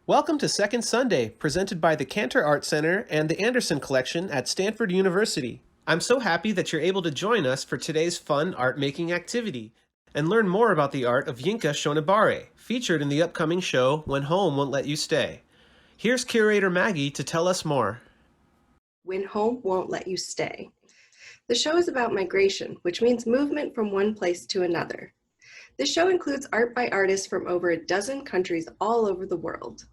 Welcome to Second Sunday, presented by the Cantor Art Center and the Anderson Collection at Stanford University. I'm so happy that you're able to join us for today's fun art-making activity and learn more about the art of Yinka Shonibare, featured in the upcoming show When Home Won't Let You Stay. Here's curator Maggie to tell us more. When Home Won't Let You Stay. The show is about migration, which means movement from one place to another. The show includes art by artists from over a dozen countries all over the world.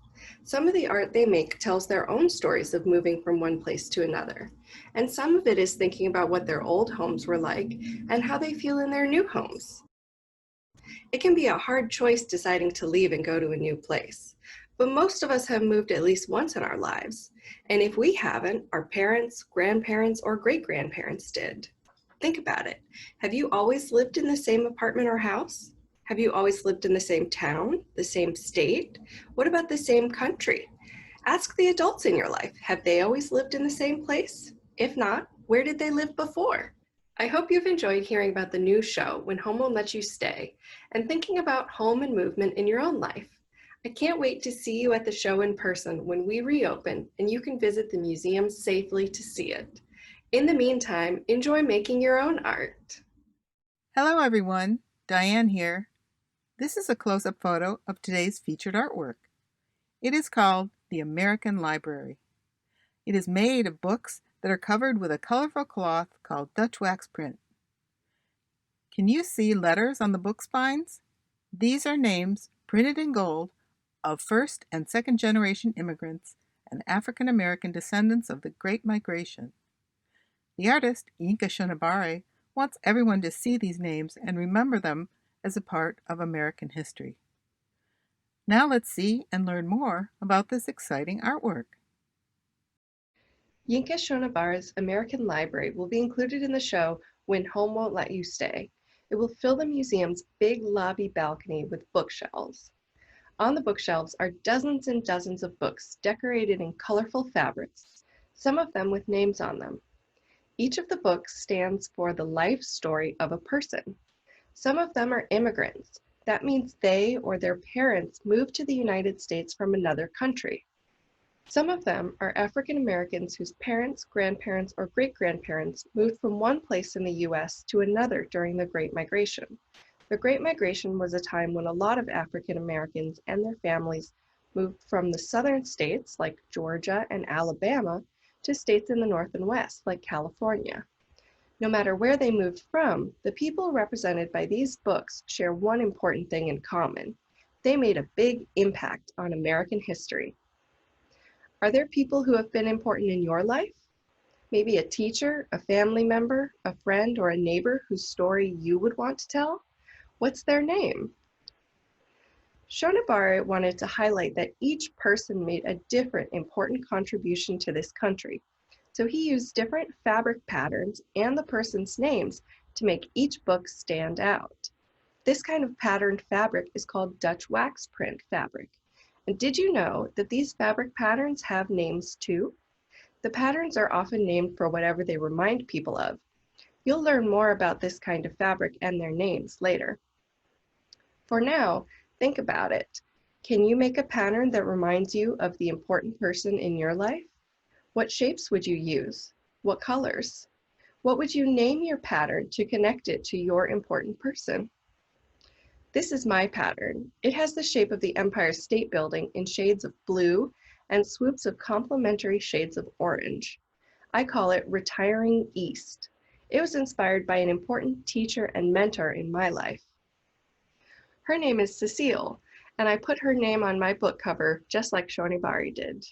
Some of the art they make tells their own stories of moving from one place to another, and some of it is thinking about what their old homes were like and how they feel in their new homes. It can be a hard choice deciding to leave and go to a new place, but most of us have moved at least once in our lives, and if we haven't, our parents, grandparents, or great-grandparents did. Think about it. Have you always lived in the same apartment or house? Have you always lived in the same town, the same state? What about the same country? Ask the adults in your life, have they always lived in the same place? If not, where did they live before? I hope you've enjoyed hearing about the new show, When Home Won't Let You Stay, and thinking about home and movement in your own life. I can't wait to see you at the show in person when we reopen and you can visit the museum safely to see it. In the meantime, enjoy making your own art. Hello everyone, Diane here. This is a close-up photo of today's featured artwork. It is called The American Library. It is made of books that are covered with a colorful cloth called Dutch wax print. Can you see letters on the book spines? These are names printed in gold of first and second generation immigrants and African American descendants of the Great Migration. The artist, Yinka Shonibare, wants everyone to see these names and remember them as a part of American history. Now let's see and learn more about this exciting artwork. Yinka Shonibare's American Library will be included in the show When Home Won't Let You Stay. It will fill the museum's big lobby balcony with bookshelves. On the bookshelves are dozens and dozens of books decorated in colorful fabrics, some of them with names on them. Each of the books stands for the life story of a person. Some of them are immigrants. That means they or their parents moved to the United States from another country. Some of them are African Americans whose parents, grandparents, or great-grandparents moved from one place in the U.S. to another during the Great Migration. The Great Migration was a time when a lot of African Americans and their families moved from the southern states like Georgia and Alabama to states in the north and west like California. No matter where they moved from, the people represented by these books share one important thing in common. They made a big impact on American history. Are there people who have been important in your life? Maybe a teacher, a family member, a friend, or a neighbor whose story you would want to tell? What's their name? Shonibare wanted to highlight that each person made a different important contribution to this country. So he used different fabric patterns and the person's names to make each book stand out. This kind of patterned fabric is called Dutch wax print fabric. And did you know that these fabric patterns have names too? The patterns are often named for whatever they remind people of. You'll learn more about this kind of fabric and their names later. For now, think about it. Can you make a pattern that reminds you of the important person in your life? What shapes would you use? What colors? What would you name your pattern to connect it to your important person? This is my pattern. It has the shape of the Empire State Building in shades of blue and swoops of complementary shades of orange. I call it Retiring East. It was inspired by an important teacher and mentor in my life. Her name is Cecile, and I put her name on my book cover just like Shonibare did.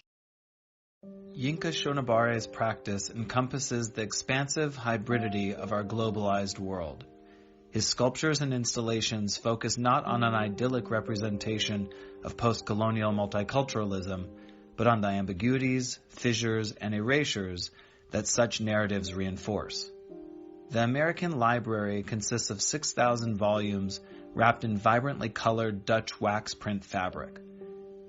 Yinka Shonibare's practice encompasses the expansive hybridity of our globalized world. His sculptures and installations focus not on an idyllic representation of post-colonial multiculturalism, but on the ambiguities, fissures, and erasures that such narratives reinforce. The American Library consists of 6,000 volumes wrapped in vibrantly colored Dutch wax print fabric.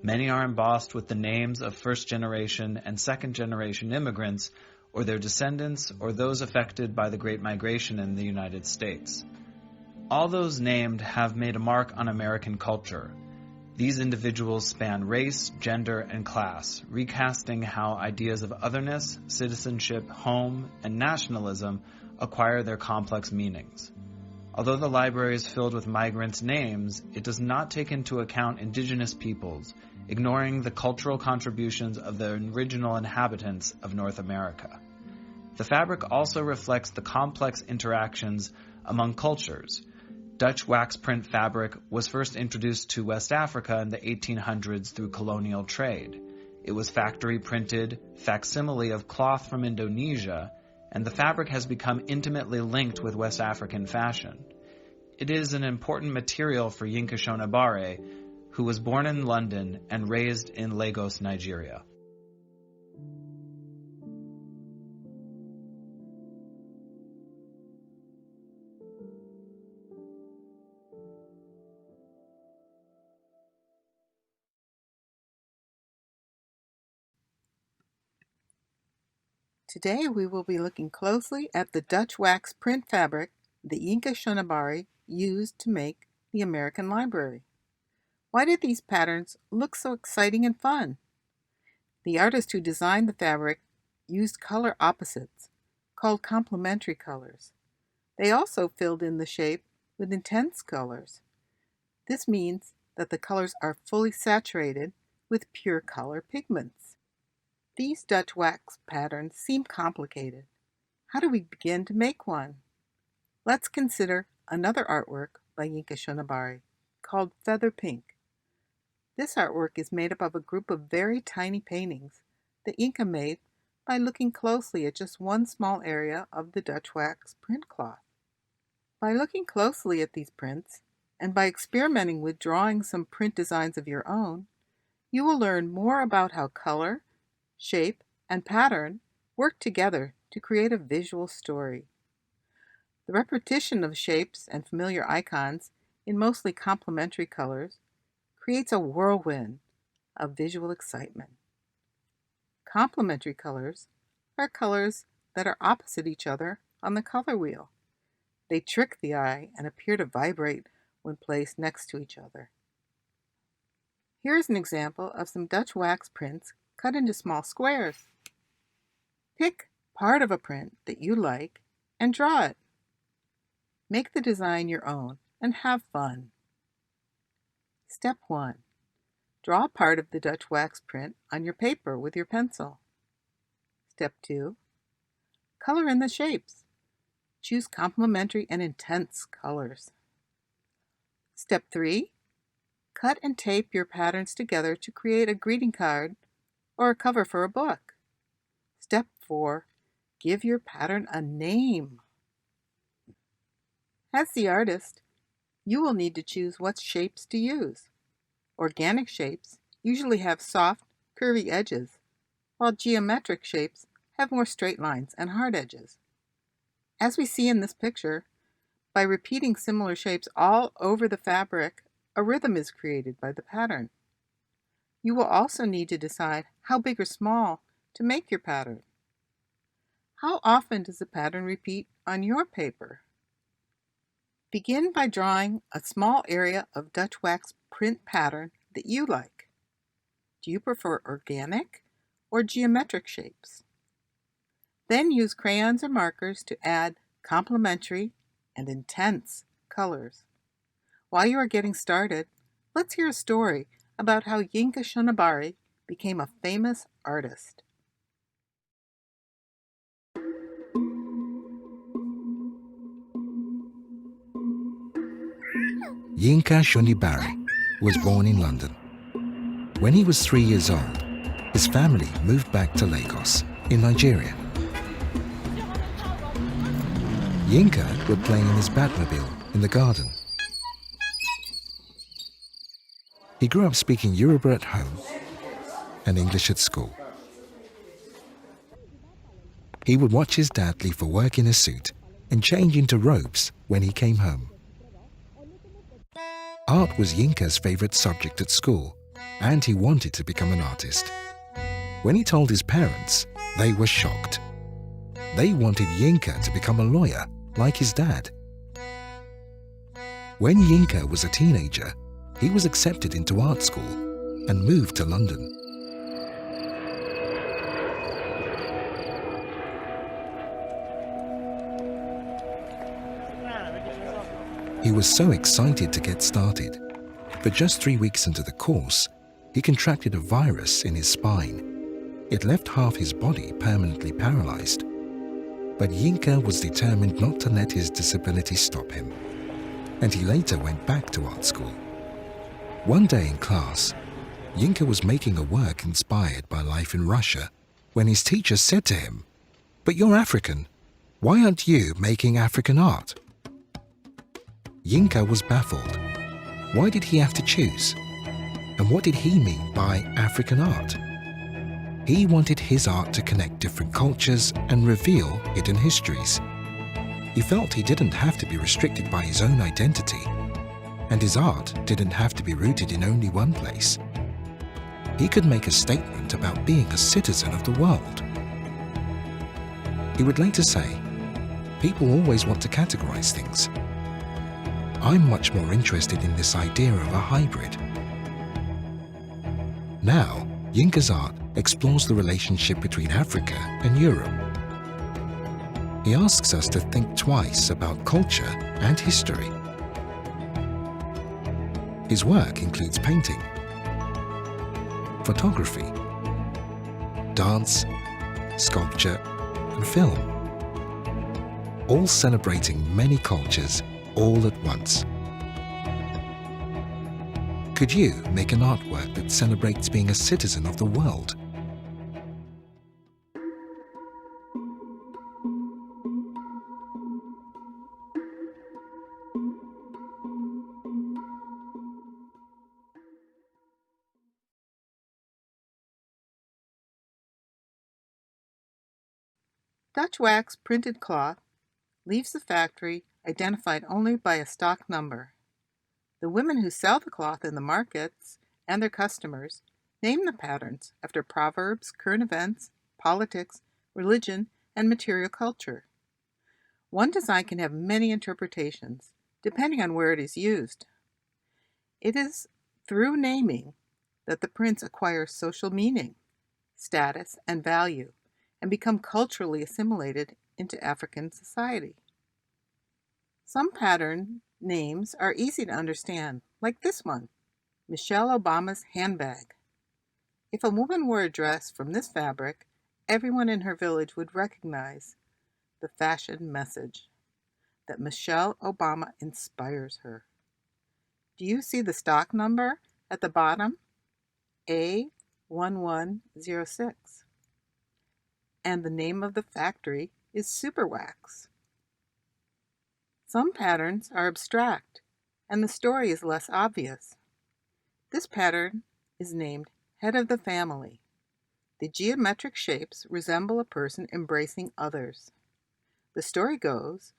Many are embossed with the names of first-generation and second-generation immigrants or their descendants or those affected by the Great Migration in the United States. All those named have made a mark on American culture. These individuals span race, gender, and class, recasting how ideas of otherness, citizenship, home, and nationalism acquire their complex meanings. Although the library is filled with migrants' names, it does not take into account indigenous peoples, ignoring the cultural contributions of the original inhabitants of North America. The fabric also reflects the complex interactions among cultures. Dutch wax print fabric was first introduced to West Africa in the 1800s through colonial trade. It was factory printed facsimile of cloth from Indonesia, and the fabric has become intimately linked with West African fashion. It is an important material for Yinka Shonibare, who was born in London and raised in Lagos, Nigeria. Today we will be looking closely at the Dutch wax print fabric that Yinka Shonibare used to make the American Library. Why did these patterns look so exciting and fun? The artist who designed the fabric used color opposites, called complementary colors. They also filled in the shape with intense colors. This means that the colors are fully saturated with pure color pigments. These Dutch wax patterns seem complicated. How do we begin to make one? Let's consider another artwork by Yinka Shonibare called Feather Pink. This artwork is made up of a group of very tiny paintings that Yinka made by looking closely at just one small area of the Dutch wax print cloth. By looking closely at these prints, and by experimenting with drawing some print designs of your own, you will learn more about how color, shape, and pattern work together to create a visual story. The repetition of shapes and familiar icons in mostly complementary colors creates a whirlwind of visual excitement. Complementary colors are colors that are opposite each other on the color wheel. They trick the eye and appear to vibrate when placed next to each other. Here is an example of some Dutch wax prints cut into small squares. Pick part of a print that you like and draw it. Make the design your own and have fun. Step 1. Draw part of the Dutch wax print on your paper with your pencil. Step 2. Color in the shapes. Choose complementary and intense colors. Step 3. Cut and tape your patterns together to create a greeting card or a cover for a book. Step 4. Give your pattern a name. As the artist, you will need to choose what shapes to use. Organic shapes usually have soft, curvy edges, while geometric shapes have more straight lines and hard edges. As we see in this picture, by repeating similar shapes all over the fabric, a rhythm is created by the pattern. You will also need to decide how big or small to make your pattern. How often does the pattern repeat on your paper? Begin by drawing a small area of Dutch wax print pattern that you like. Do you prefer organic or geometric shapes? Then use crayons or markers to add complementary and intense colors. While you are getting started, let's hear a story about how Yinka Shonibare became a famous artist. Yinka Shonibare was born in London. When he was 3 years old, his family moved back to Lagos in Nigeria. Yinka was playing in his Batmobile in the garden. He grew up speaking Yoruba at home and English at school. He would watch his dad leave for work in a suit and change into robes when he came home. Art was Yinka's favorite subject at school, and he wanted to become an artist. When he told his parents, they were shocked. They wanted Yinka to become a lawyer like his dad. When Yinka was a teenager, He was accepted into art school and moved to London. He was so excited to get started, but just 3 weeks into the course, he contracted a virus in his spine. It left half his body permanently paralyzed. But Yinka was determined not to let his disability stop him, and he later went back to art school. One day in class, Yinka was making a work inspired by life in Russia when his teacher said to him, "But you're African. Why aren't you making African art?" Yinka was baffled. Why did he have to choose? And what did he mean by African art? He wanted his art to connect different cultures and reveal hidden histories. He felt he didn't have to be restricted by his own identity, and his art didn't have to be rooted in only one place. He could make a statement about being a citizen of the world. He would later say, "People always want to categorize things. I'm much more interested in this idea of a hybrid." Now, Yinka's art explores the relationship between Africa and Europe. He asks us to think twice about culture and history. His work includes painting, photography, dance, sculpture, and film, all celebrating many cultures all at once. Could you make an artwork that celebrates being a citizen of the world? Dutch wax printed cloth leaves the factory identified only by a stock number. The women who sell the cloth in the markets and their customers name the patterns after proverbs, current events, politics, religion, and material culture. One design can have many interpretations, depending on where it is used. It is through naming that the prints acquire social meaning, status, and value, and become culturally assimilated into African society. Some pattern names are easy to understand, like this one, Michelle Obama's handbag. If a woman wore a dress from this fabric, everyone in her village would recognize the fashion message that Michelle Obama inspires her. Do you see the stock number at the bottom? A1106. And the name of the factory is Superwax. Some patterns are abstract, and the story is less obvious. This pattern is named Head of the Family. The geometric shapes resemble a person embracing others. The story goes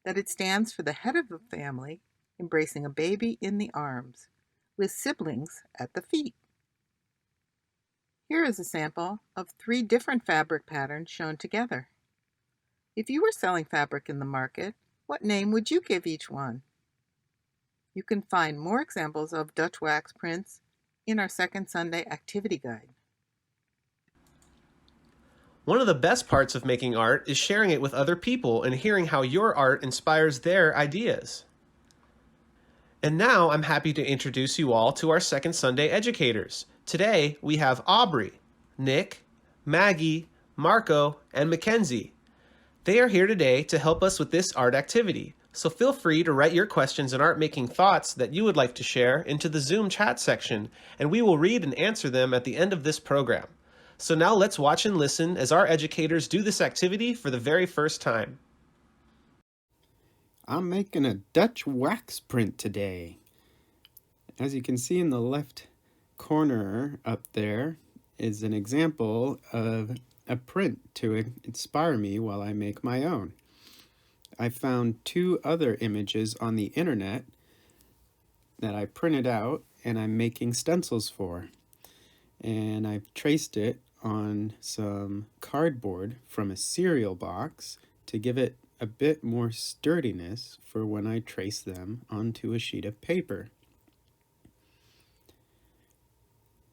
that it stands for the head of the family embracing a baby in the arms, with siblings at the feet. Here is a sample of 3 different fabric patterns shown together. If you were selling fabric in the market, what name would you give each one? You can find more examples of Dutch wax prints in our Second Sunday activity guide. One of the best parts of making art is sharing it with other people and hearing how your art inspires their ideas. And now I'm happy to introduce you all to our Second Sunday educators. Today we have Aubrey, Nick, Maggie, Marco, and Mackenzie. They are here today to help us with this art activity, so feel free to write your questions and art-making thoughts that you would like to share into the Zoom chat section, and we will read and answer them at the end of this program. So now let's watch and listen as our educators do this activity for the very first time. I'm making a Dutch wax print today. As you can see in the left corner up there is an example of a print to inspire me while I make my own. I found 2 other images on the internet that I printed out and I'm making stencils for. And I've traced it on some cardboard from a cereal box to give it a bit more sturdiness for when I trace them onto a sheet of paper.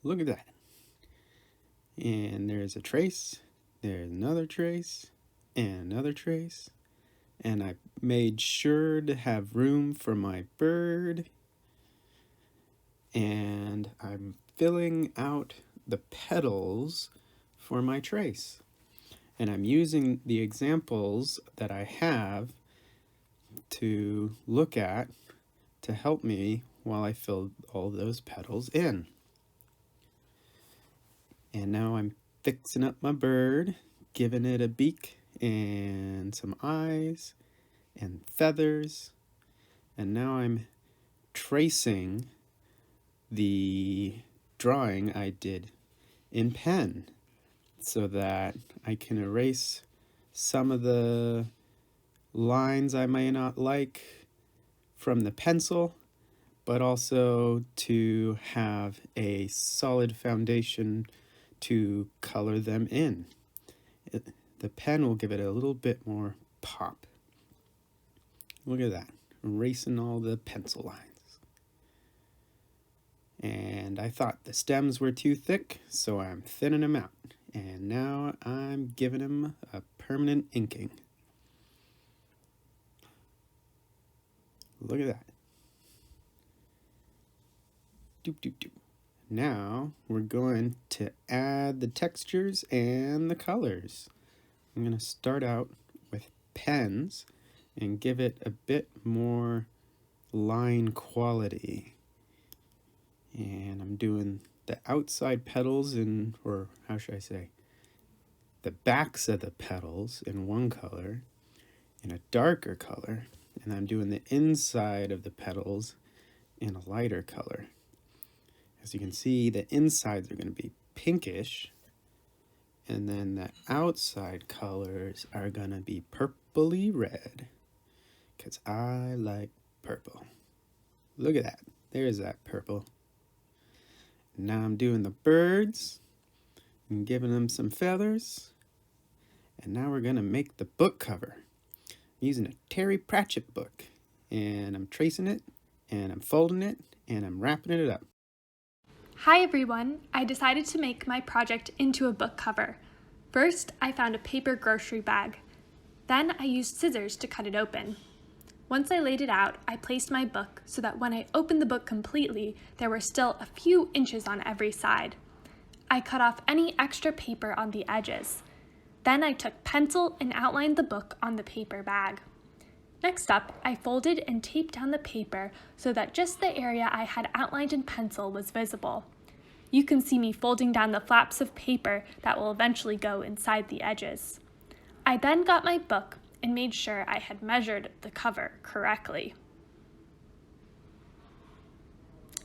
Look at that. And there's a trace, there's another trace, and another trace. And I made sure to have room for my bird. And I'm filling out the petals for my trace. And I'm using the examples that I have to look at to help me while I fill all those petals in. And now I'm fixing up my bird, giving it a beak and some eyes and feathers. And now I'm tracing the drawing I did in pen so that I can erase some of the lines I may not like from the pencil, but also to have a solid foundation to color them in. The pen will give it a little bit more pop. Look at that, erasing all the pencil lines. And I thought the stems were too thick, so I'm thinning them out. And now I'm giving them a permanent inking. Look at that. Doop, doop, doop. Now we're going to add the textures and the colors. I'm going to start out with pens and give it a bit more line quality. And I'm doing the outside petals or how should I say, the backs of the petals in one color, in a darker color, and I'm doing the inside of the petals in a lighter color. As you can see, the insides are going to be pinkish, and then the outside colors are going to be purpley red, because I like purple. Look at that. There's that purple. Now I'm doing the birds and giving them some feathers. And now we're going to make the book cover. I'm using a Terry Pratchett book. And I'm tracing it, and I'm folding it, and I'm wrapping it up. Hi everyone! I decided to make my project into a book cover. First, I found a paper grocery bag. Then I used scissors to cut it open. Once I laid it out, I placed my book so that when I opened the book completely, there were still a few inches on every side. I cut off any extra paper on the edges. Then I took pencil and outlined the book on the paper bag. Next up, I folded and taped down the paper so that just the area I had outlined in pencil was visible. You can see me folding down the flaps of paper that will eventually go inside the edges. I then got my book and made sure I had measured the cover correctly.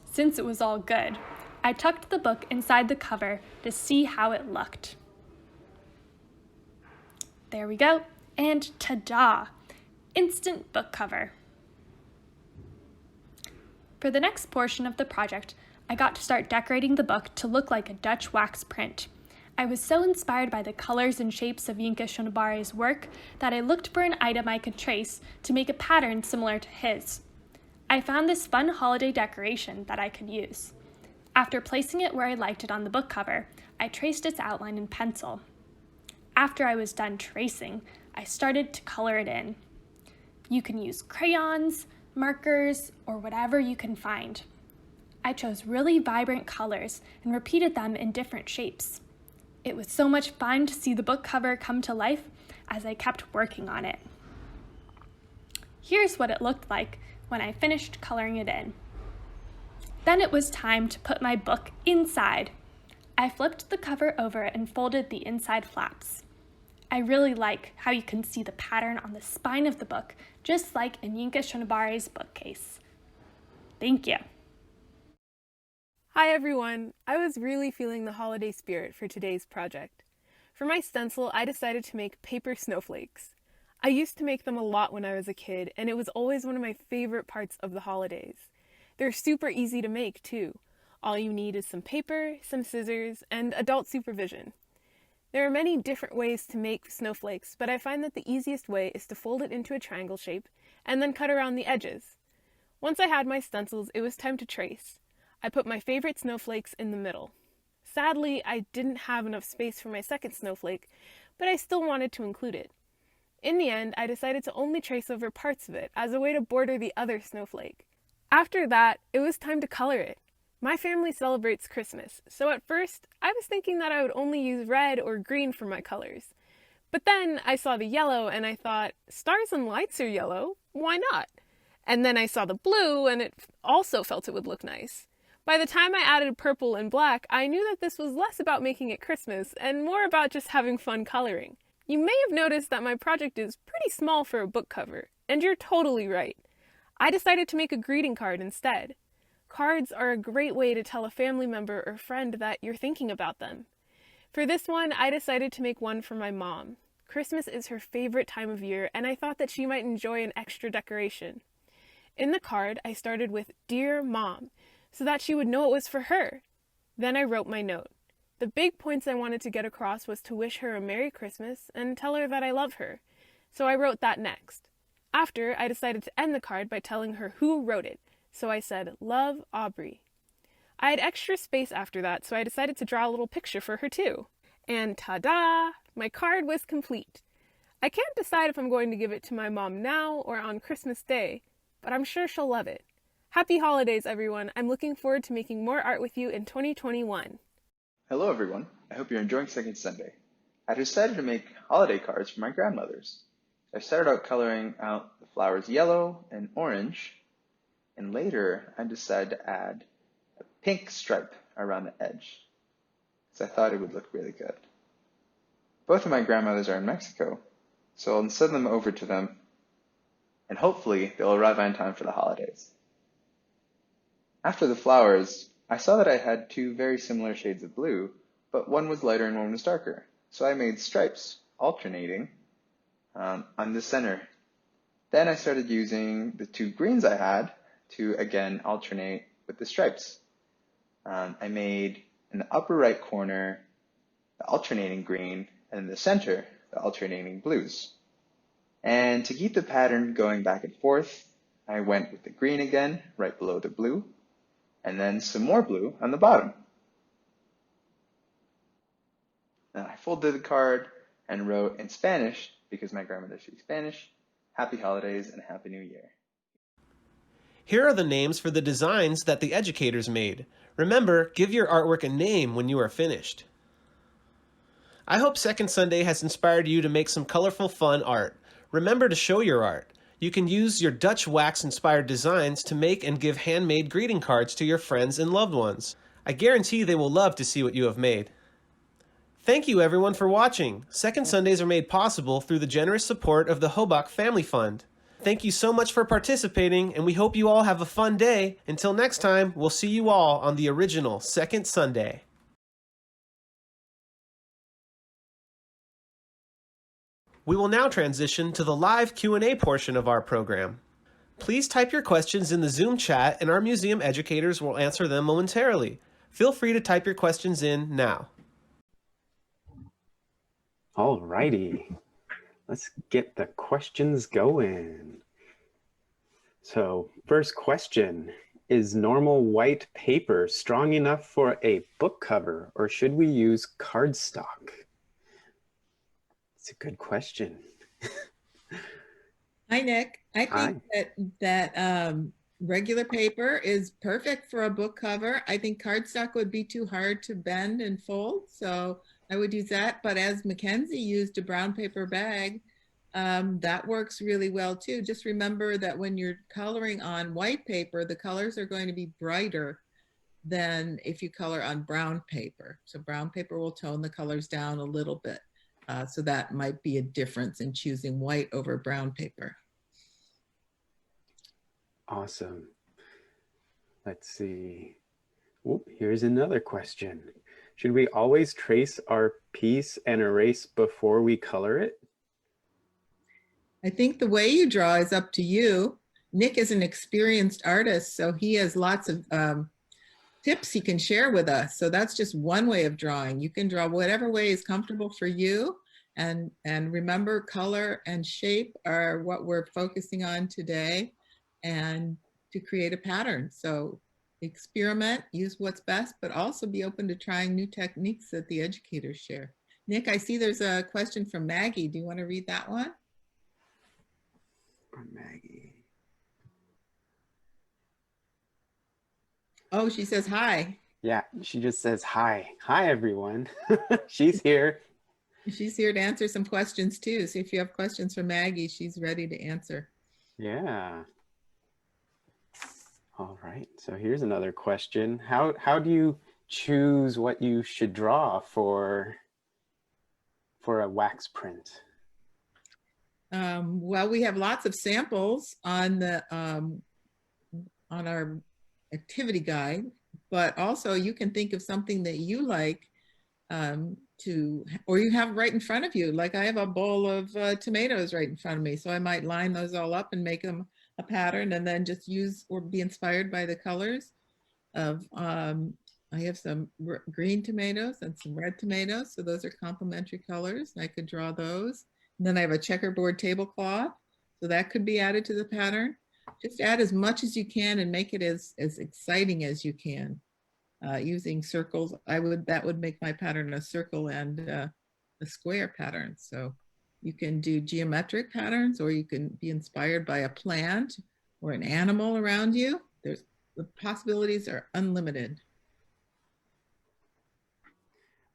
Since it was all good, I tucked the book inside the cover to see how it looked. There we go, and ta-da! Instant book cover. For the next portion of the project, I got to start decorating the book to look like a Dutch wax print. I was so inspired by the colors and shapes of Yinka Shonibare's work that I looked for an item I could trace to make a pattern similar to his. I found this fun holiday decoration that I could use. After placing it where I liked it on the book cover, I traced its outline in pencil. After I was done tracing, I started to color it in. You can use crayons, markers, or whatever you can find. I chose really vibrant colors and repeated them in different shapes. It was so much fun to see the book cover come to life as I kept working on it. Here's what it looked like when I finished coloring it in. Then it was time to put my book inside. I flipped the cover over and folded the inside flaps. I really like how you can see the pattern on the spine of the book, just like in Yinka Shonibare's bookcase. Thank you. Hi everyone! I was really feeling the holiday spirit for today's project. For my stencil, I decided to make paper snowflakes. I used to make them a lot when I was a kid, and it was always one of my favorite parts of the holidays. They're super easy to make, too. All you need is some paper, some scissors, and adult supervision. There are many different ways to make snowflakes, but I find that the easiest way is to fold it into a triangle shape and then cut around the edges. Once I had my stencils, it was time to trace. I put my favorite snowflakes in the middle. Sadly, I didn't have enough space for my second snowflake, but I still wanted to include it. In the end, I decided to only trace over parts of it as a way to border the other snowflake. After that, it was time to color it. My family celebrates Christmas, so at first, I was thinking that I would only use red or green for my colors. But then I saw the yellow and I thought, stars and lights are yellow, why not? And then I saw the blue and it also felt it would look nice. By the time I added purple and black, I knew that this was less about making it Christmas and more about just having fun coloring. You may have noticed that my project is pretty small for a book cover, and you're totally right. I decided to make a greeting card instead. Cards are a great way to tell a family member or friend that you're thinking about them. For this one, I decided to make one for my mom. Christmas is her favorite time of year, and I thought that she might enjoy an extra decoration. In the card, I started with "Dear Mom," so that she would know it was for her. Then I wrote my note. The big points I wanted to get across was to wish her a Merry Christmas and tell her that I love her. So I wrote that next. After, I decided to end the card by telling her who wrote it. So I said, "Love, Aubrey." I had extra space after that, so I decided to draw a little picture for her too. And ta-da! My card was complete. I can't decide if I'm going to give it to my mom now or on Christmas Day, but I'm sure she'll love it. Happy holidays, everyone. I'm looking forward to making more art with you in 2021. Hello everyone, I hope you're enjoying Second Sunday. I decided to make holiday cards for my grandmothers. I started out coloring out the flowers yellow and orange, and later I decided to add a pink stripe around the edge, because I thought it would look really good. Both of my grandmothers are in Mexico, so I'll send them over to them, and hopefully they'll arrive on time for the holidays. After the flowers, I saw that I had two very similar shades of blue, but one was lighter and one was darker. So I made stripes, alternating, on the center. Then I started using the two greens I had to, again, alternate with the stripes. I made in the upper right corner the alternating green, and in the center, the alternating blues. And to keep the pattern going back and forth, I went with the green again, right below the blue, and then some more blue on the bottom. Then I folded the card and wrote in Spanish, because my grandmother speaks Spanish, "Happy Holidays and Happy New Year." Here are the names for the designs that the educators made. Remember, give your artwork a name when you are finished. I hope Second Sunday has inspired you to make some colorful, fun art. Remember to show your art. You can use your Dutch wax-inspired designs to make and give handmade greeting cards to your friends and loved ones. I guarantee they will love to see what you have made. Thank you everyone for watching. Second Sundays are made possible through the generous support of the Hobach Family Fund. Thank you so much for participating, and we hope you all have a fun day. Until next time, we'll see you all on the original Second Sunday. We will now transition to the live Q&A portion of our program. Please type your questions in the Zoom chat and our museum educators will answer them momentarily. Feel free to type your questions in now. All righty, let's get the questions going. So first question, is normal white paper strong enough for a book cover or should we use cardstock? It's a good question. Hi, Nick. I think that regular paper is perfect for a book cover. I think cardstock would be too hard to bend and fold, so I would use that. But as Mackenzie used a brown paper bag, that works really well too. Just remember that when you're coloring on white paper, the colors are going to be brighter than if you color on brown paper. So brown paper will tone the colors down a little bit. So that might be a difference in choosing white over brown paper. Awesome. Let's see. Oop, here's another question. Should we always trace our piece and erase before we color it? I think the way you draw is up to you. Nick is an experienced artist, so he has lots of tips he can share with us. So that's just one way of drawing. You can draw whatever way is comfortable for you. And remember, color and shape are what we're focusing on today and to create a pattern. So experiment, use what's best, but also be open to trying new techniques that the educators share. Nick, I see there's a question from Maggie. Do you want to read that one? From Maggie. Oh, she says hi. Yeah, she just says hi. Hi, everyone. She's here. She's here to answer some questions too. So if you have questions for Maggie, she's ready to answer. Yeah. All right. So here's another question. How do you choose what you should draw for a wax print? Well, we have lots of samples on the on our activity guide, but also you can think of something that you like or you have right in front of you. Like I have a bowl of tomatoes right in front of me, so I might line those all up and make them a pattern, and then just use or be inspired by the colors of. I have some green tomatoes and some red tomatoes, so those are complementary colors. I could draw those. And then I have a checkerboard tablecloth, so that could be added to the pattern. Just add as much as you can and make it as exciting as you can. Using circles, that would make my pattern a circle and a square pattern. So you can do geometric patterns, or you can be inspired by a plant or an animal around you. The possibilities are unlimited.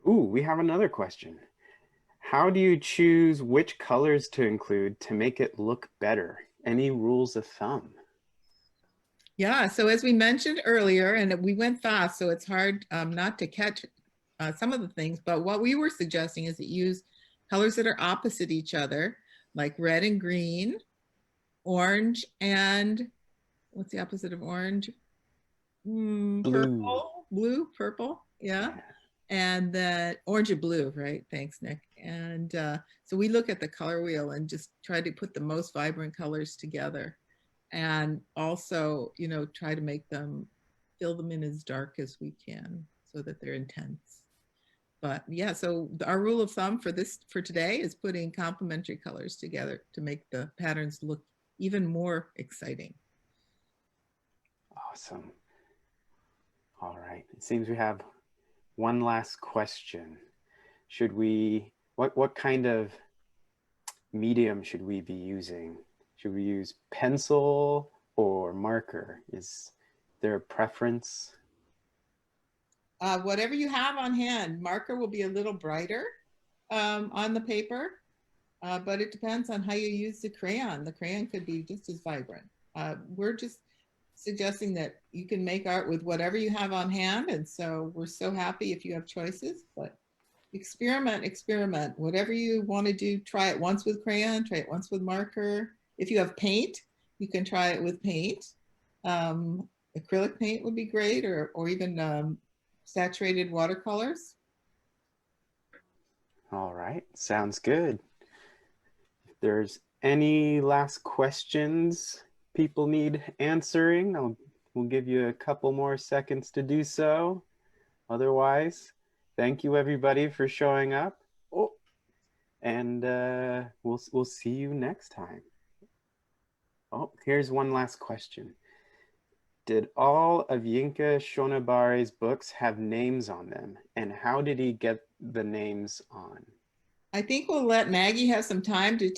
Ooh, we have another question. How do you choose which colors to include to make it look better? Any rules of thumb? Yeah, so as we mentioned earlier, and we went fast, so it's hard not to catch some of the things, but what we were suggesting is that use colors that are opposite each other, like red and green, orange and, what's the opposite of orange? Purple, blue, purple, yeah. And then orange and blue, right? Thanks, Nick. And so we look at the color wheel and just try to put the most vibrant colors together. And also, try to make them, fill them in as dark as we can so that they're intense. But yeah, so our rule of thumb for today is putting complementary colors together to make the patterns look even more exciting. Awesome. All right. It seems we have one last question. What kind of medium should we be using? Should we use pencil or marker? Is there a preference? Whatever you have on hand. Marker will be a little brighter on the paper, but it depends on how you use the crayon. The crayon could be just as vibrant. We're just suggesting that you can make art with whatever you have on hand, and so we're so happy if you have choices, but experiment. Whatever you want to do, try it once with crayon, try it once with marker. If you have paint, you can try it with paint. Acrylic paint would be great, or even saturated watercolors. All right, sounds good. If there's any last questions people need answering, we'll give you a couple more seconds to do so. Otherwise, thank you everybody for showing up. Oh, and we'll see you next time. Oh, here's one last question. Did all of Yinka Shonibare's books have names on them? And how did he get the names on? I think we'll let Maggie have some time to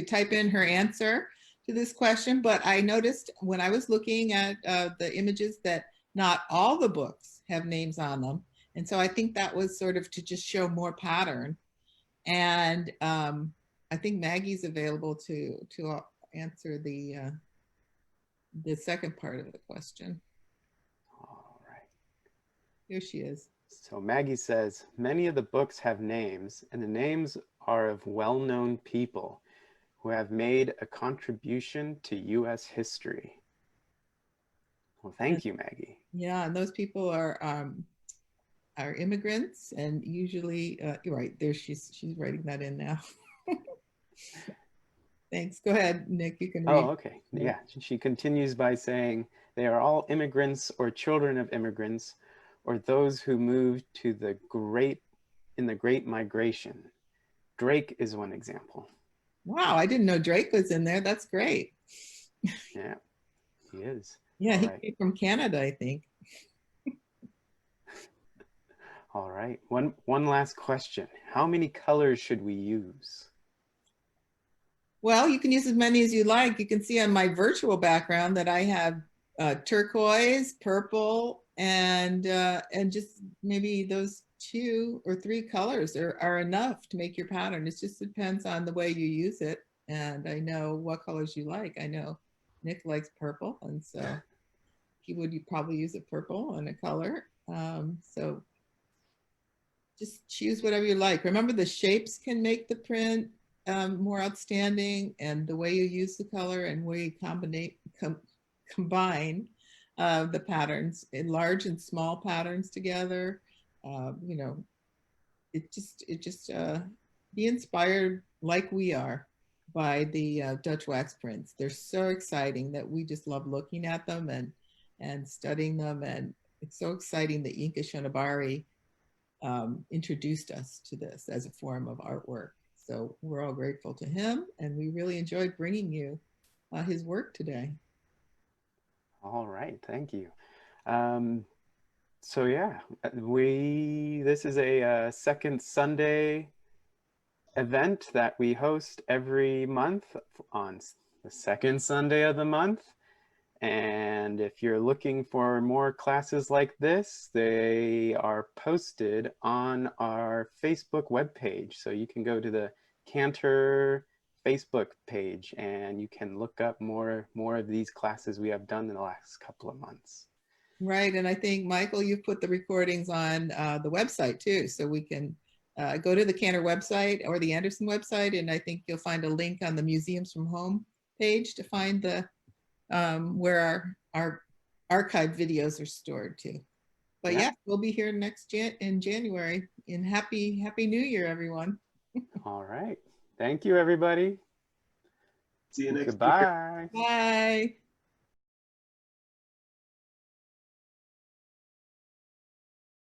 type in her answer to this question, but I noticed when I was looking at the images that not all the books have names on them. And so I think that was sort of to just show more pattern. And I think Maggie's available to answer the second part of the question. All right. Here she is. So Maggie says, many of the books have names, and the names are of well-known people who have made a contribution to U.S. history. Well, thank you, Maggie. Yeah, and those people are immigrants, and usually, you're right there. She's writing that in now. Thanks. Go ahead, Nick. You can read. Oh, okay. Yeah. She continues by saying, they are all immigrants or children of immigrants, or those who moved in the Great Migration. Drake is one example. Wow, I didn't know Drake was in there. That's great. Yeah, he is. Yeah, All he right. came from Canada, I think. All right. One last question. How many colors should we use? Well, you can use as many as you like. You can see on my virtual background that I have turquoise, purple, and just maybe those 2 or 3 colors are enough to make your pattern. It just depends on the way you use it. And I know what colors you like. I know Nick likes purple, and so he would probably use a purple and a color. So just choose whatever you like. Remember, the shapes can make the print more outstanding, and the way you use the color and where you combine the patterns in large and small patterns together. You know, it just be inspired like we are by the Dutch wax prints. They're so exciting that we just love looking at them and studying them, and it's so exciting that Yinka Shonibare introduced us to this as a form of artwork. So we're all grateful to him, and we really enjoyed bringing you his work today. All right. Thank you. So yeah, this is a second Sunday event that we host every month on the second Sunday of the month. And if you're looking for more classes like this, they are posted on our Facebook webpage. So you can go to the Cantor Facebook page and you can look up more of these classes we have done in the last couple of months. Right, and I think, Michael, you've put the recordings on the website too, so we can go to the Cantor website or the Anderson website, and I think you'll find a link on the Museums from Home page to find the where our archive videos are stored too. But yeah, we'll be here in January. And happy New Year, everyone. All right. Thank you, everybody. See you next year. Goodbye. Bye.